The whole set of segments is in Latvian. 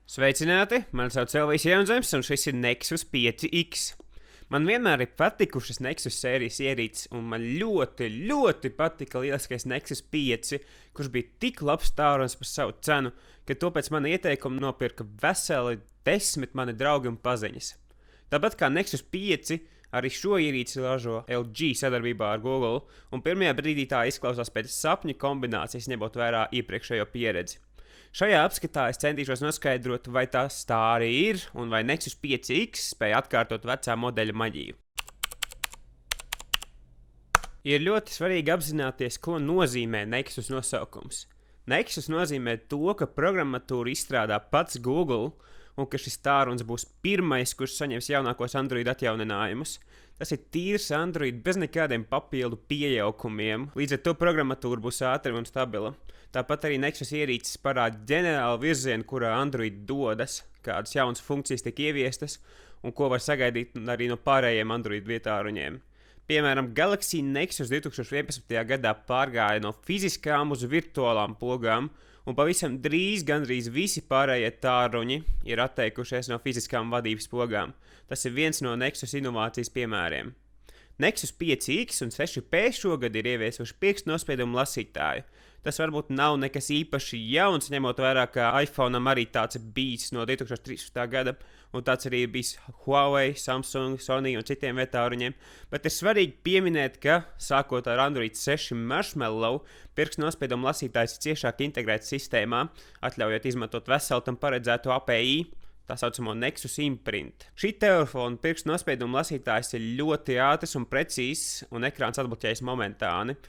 Sveicināti! Mani sauc Elvis Jaunzems, un šis ir Nexus 5X. Man vienmēr ir patikušas Nexus sērijas ierīces, un man ļoti patika lieliskais Nexus 5, kurš bija tik labs tālrunis par savu cenu, ka to pēc mana ieteikuma nopirka veseli 10 mani draugi un paziņas. Tāpat kā Nexus 5, arī šo ierīci ražo LG sadarbībā ar Google, un pirmajā brīdī tā izklausās pēc sapņu kombinācijas, ņemot vērā iepriekšējo pieredzi. Šajā apskatā es centīšos noskaidrot, vai tas tā arī ir, un vai Nexus 5X spēj atkārtot vecā modeļa maģiju. Ir ļoti svarīgi apzināties, ko nozīmē Nexus nosaukums. Nexus nozīmē to, ka programmatūru izstrādā pats Google, un ka šis tālrunis būs pirmais, kurš saņems jaunākos Android atjauninājumus. Tas ir tīrs Android bez nekādiem papildu pieejaukumiem, līdz ar to programmatūra būs ātra un stabila. Tāpat arī Nexus ierīces parāda ģenerālu virzienu, kurā Android dodas, kādas jaunas funkcijas tiek ieviestas un ko var sagaidīt arī no pārējiem Android vietāruņiem. Piemēram, Galaxy Nexus 2011. gadā pārgāja no fiziskām uz virtuālām pogām, un pavisam drīz gandrīz visi pārējie tālruņi ir atteikušies no fiziskām vadības pogām. Tas ir viens no Nexus inovācijas piemēriem. Nexus 5X un 6P šogad ir ieviesuši pirkstnospiedumu lasītāju. Tas varbūt nav nekas īpaši jauns, ņemot vērā, ka iPhone'am arī tāds bijis no 2013. gada, un tāds arī bijis Huawei, Samsung, Sony un citiem vietāruņiem, bet ir svarīgi pieminēt, ka, sākot ar Android 6 Marshmallow, pirkstnospiedumu lasītājs ir ciešāk integrēts sistēmā, atļaujot izmantot veselu tam paredzēto API, tā saucamo Nexus Imprint. Šī telefona pirkstnospiedumu lasītājs ir ļoti ātrs un precīzs, un ekrāns atbloķējas momentāni.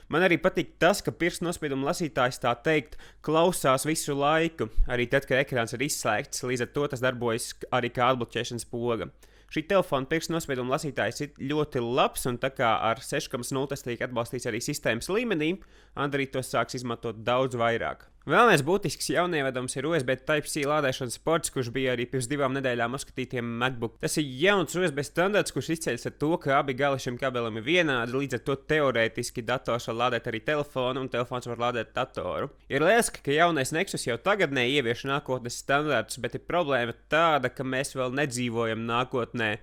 Man arī patīk tas, ka pirkstnospiedumu lasītājs tā teikt klausās visu laiku, arī tad, kad ekrāns ir izslēgts, līdz ar to tas darbojas arī kā atbloķēšanas poga. Šī telefona pirkstnospiedumu lasītājs ir ļoti labs, un tā kā ar 6.0 tas tiek atbalstīts arī sistēmas līmenī, Android to sāks izmantot daudz vairāk. Vēlreiz būtisks jaunievedums ir USB Type-C lādēšanas ports, kurš bija arī pirms 2 nedēļām uzskatītiem MacBook. Tas ir jauns USB standarts, kurš izceļas ar to, ka abi gali šim kabelim ir vienādi, līdz ar to teorētiski dators var lādēt arī telefonu, un telefons var lādēt datoru. Ir lieliski, ka jaunais Nexus jau tagadnē ievieš nākotnes standartus, bet ir problēma tāda, ka mēs vēl nedzīvojam nākotnē.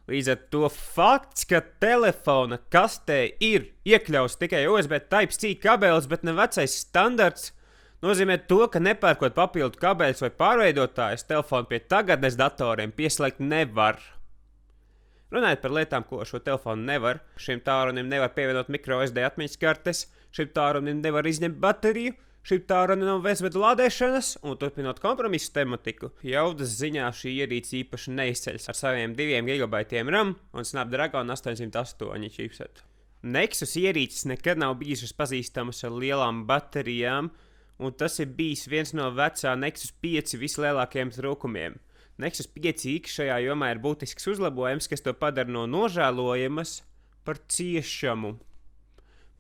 Līdz ar to fakts, ka telefona kastē ir iekļauts tikai USB Type-C kabelis, bet ne vecais standarts, nozīmē to, ka nepērkot papildu kabeļus vai pārveidotājus, telefonu pie tagadnes datoriem pieslēgt nevar. Runājot par lietām, ko ar šo telefonu nevar, šim tālrunim nevar pievienot microSD atmiņas kartes, šim tālrunim nevar izņemt bateriju, šim tālrunim nav vēsbedu lādēšanas, un turpinot kompromisu tematiku, jaudas ziņā šī ierīce īpaši neizceļas ar saviem 2 GB RAM un Snapdragon 808 chipsetu. Nexus ierīces nekad nav bijušas pazīstamas ar lielām baterijām, un tas ir bijis viens no vecā Nexus 5 vislielākajiem trūkumiem. Nexus 5X šajā jomā ir būtisks uzlabojums, kas to padara no nožēlojamas par ciešamu.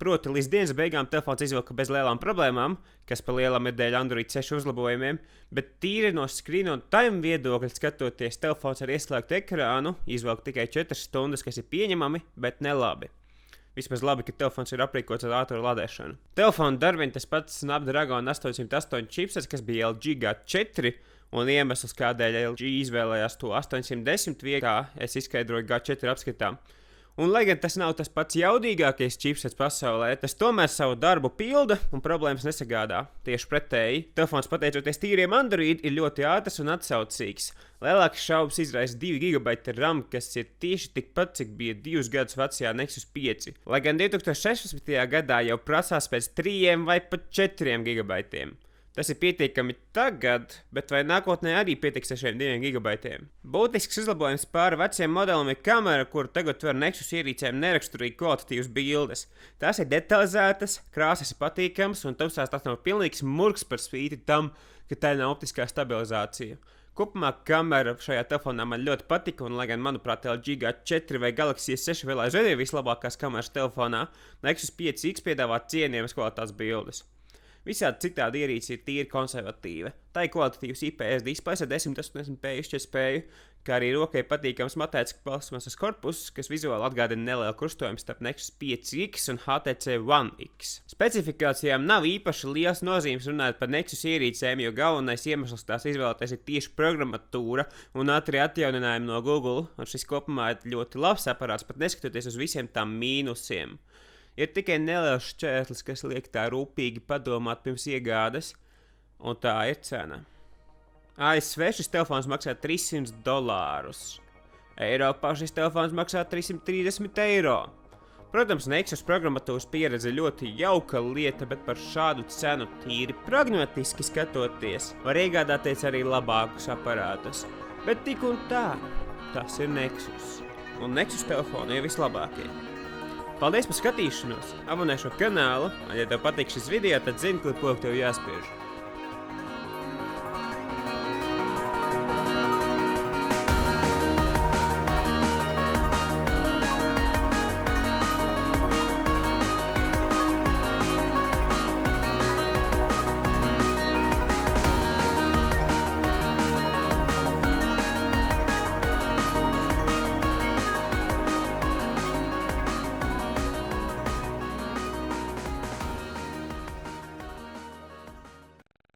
Proti, līdz dienas beigām telefons izvilka bez lielām problēmām, kas pa lielam ir dēļ Android 6 uzlabojumiem, bet tīri no screen un time viedokļa skatoties, telefons ar ieslēgtu ekrānu izvelk tikai 4 stundas, kas ir pieņemami, bet nelabi. Vismaz labi, ka telefons ir aprīkots ar ātru lādēšanu. Telefona darbina tas pats Snapdragon 808 chipsets, kas bija LG G4, un iemesls, kādēļ LG izvēlējās to 810 vietā, es izskaidroju G4 apskatā. Un, lai gan tas nav tas pats jaudīgākais chipsets pasaulē, tas tomēr savu darbu pilda un problēmas nesagādā. Tieši pretēji, telefons pateicoties tīriem Android ir ļoti ātrs un atsaucīgs. Lielākas šaubas izraisa 2 GB RAM, kas ir tieši tikpat, cik bija 2 gadus vecajā Nexus 5. Lai gan 2016. gadā jau prasās pēc 3 vai pat 4 GB. Tas ir pietiekami tagad, bet vai nākotnē arī pietiks ar šiem 2 GB? Būtisks uzlabojums pāri veciem modelim ir kamera, kuru tagad var Nexus ierīcēm neraksturīgi kvalitatīvas bildes. Tās ir detalizētas, krāsas ir patīkamas, un tumsās tas nav pilnīgs murgs par spīti tam, ka tā nav optiskā stabilizācija. Kopumā kamera šajā telefonā man ļoti patika, un, lai gan, manuprāt, LG G4 vai Galaxy S6 vēl aizvien ir vislabākās kameras telefonā, Nexus 5X piedāvā cienījamas kvalitātes bildes. Visādi citādi ierīce ir tīri konservatīva. Tā ir kvalitatīvs IPS displejs ar 1080p izšķirtspēju, kā arī rokai patīkams matēts plasmasas korpus, kas vizuāli atgādina nelielu krustojumu starp Nexus 5X un HTC One X. Specifikācijām nav īpaši liels nozīmes runāt par Nexus ierīcēm, jo galvenais iemesls tās izvēlēties ir tieši programmatūra un ātri atjauninājumi no Google, un šis kopumā ir ļoti labs aparāts, pat neskatoties uz visiem tām mīnusiem. Ir tikai neliels šķērslis, kas liek tā rūpīgi padomāt pirms iegādes, un tā ir cena. ASV šis telefons maksā $300. Eiropā šis telefons maksā €330. Protams, Nexus programmatūras pieredze ir ļoti jauka lieta, bet par šādu cenu tīri pragmatiski skatoties, var iegādāties arī labākus aparātus. Bet tik un tā, tas ir Nexus. Un Nexus telefoni ir vislabākie. Paldies par skatīšanos! Abonē šo kanālu, un ja tev patīk šis video, tad zini, kur pogu tev jāspiež.